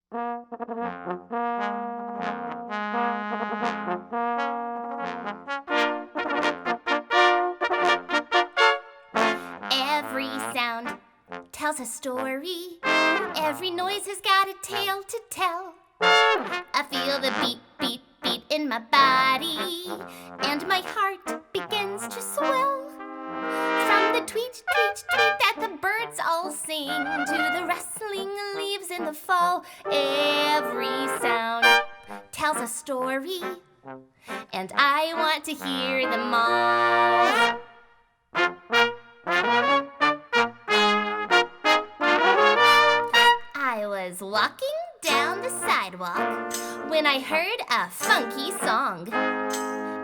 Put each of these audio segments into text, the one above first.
Every sound tells a story. Every noise has got a tale to tell. I feel the beat, beat, beat in my body, and my heart begins to swell. From the tweet, tweet, tweet that the birds all sing, to the rustling leaves in the fall, every sound tells a story, and I want to hear them all. I was walking down the sidewalk when I heard a funky song.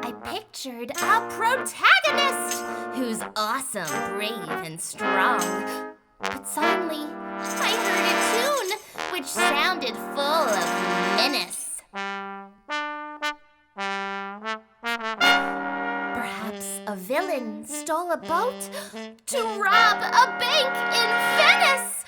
I pictured a protagonist who's awesome, brave, and strong. But suddenly, I heard a tune which sounded full of menace. Perhaps a villain stole a boat to rob a bank in Venice.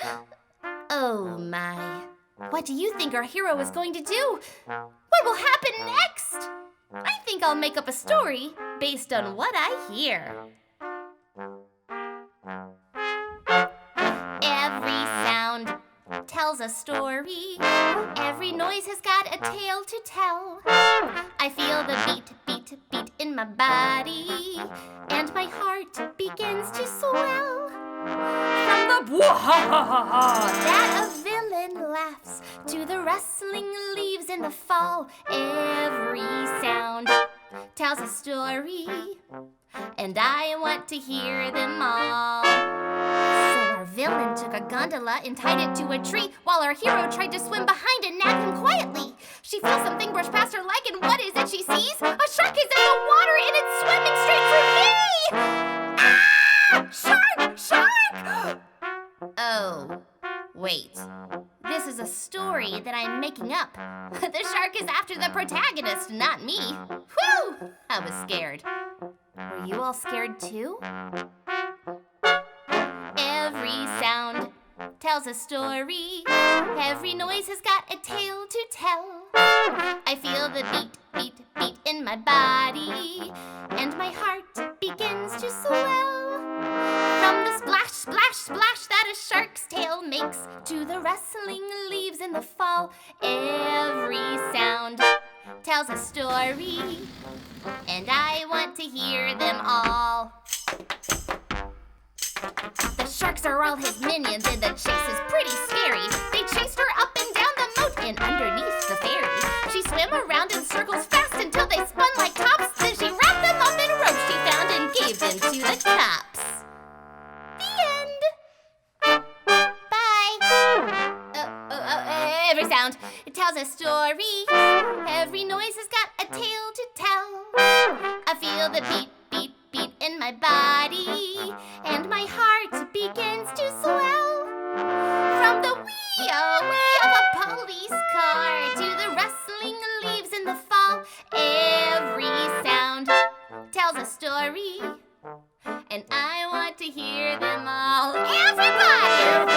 Oh my. What do you think our hero is going to do? What will happen next? I think I'll make up a story based on what I hear. Every sound tells a story. Every noise has got a tale to tell. I feel the beat, beat, beat in my body, and my heart begins to swell. From the bwahahaha that a villain laughs, to the rustling leaves in the fall, every sound tells a story, and I want to hear them all. So our villain took a gondola and tied it to a tree, while our hero tried to swim behind and nab him quietly. She feels something brush past her leg, and what is it she sees? A shark is in the water, and it's swimming straight for me! Ah! Shark! Shark! Oh, wait. This is a story that I'm making up. The shark is after the protagonist, not me. Whew! I was scared. Were you all scared too? Every sound tells a story. Every noise has got a tale to tell. I feel the beat, beat, beat in my body, and my heart begins to swell. From the splash, splash, splash that a shark's tail makes, to the rustling leaves in the fall, every sound tells a story, and I want to hear them all. The sharks are all his minions, and the chase is pretty scary. They chased her up and down the moat and underneath the ferry. She swam around in circles fast until they spun like tops. Then she wrapped them up in ropes she found and gave them to the cops. The end. Bye. Every sound, it tells a story. Every noise has got a tale to tell. I feel the beat, beat, beat in my body, and my heart begins to swell. From the wee of a police car to the rustling leaves in the fall, every sound tells a story, and I want to hear them all. Everybody!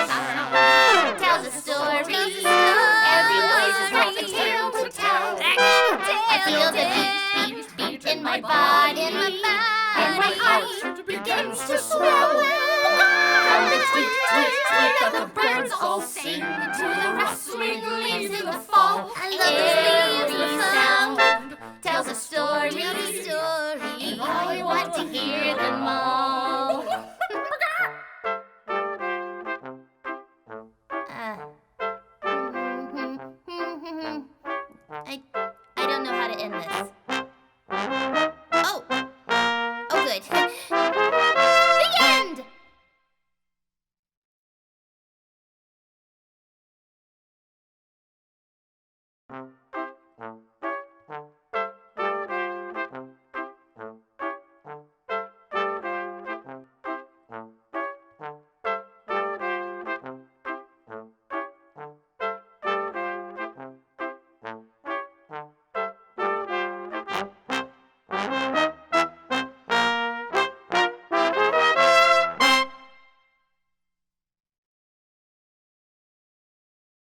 Tells a story. Every voice has got a tale to tell. I feel the beat, beat, beat in my body, and my heart begins to swell. From the tweet, tweet, tweet that the birds all sing, to the rustling leaves in the fall, every sound tells a story, and I want to hear them all. I don't know how to end this. Oh, good. The end!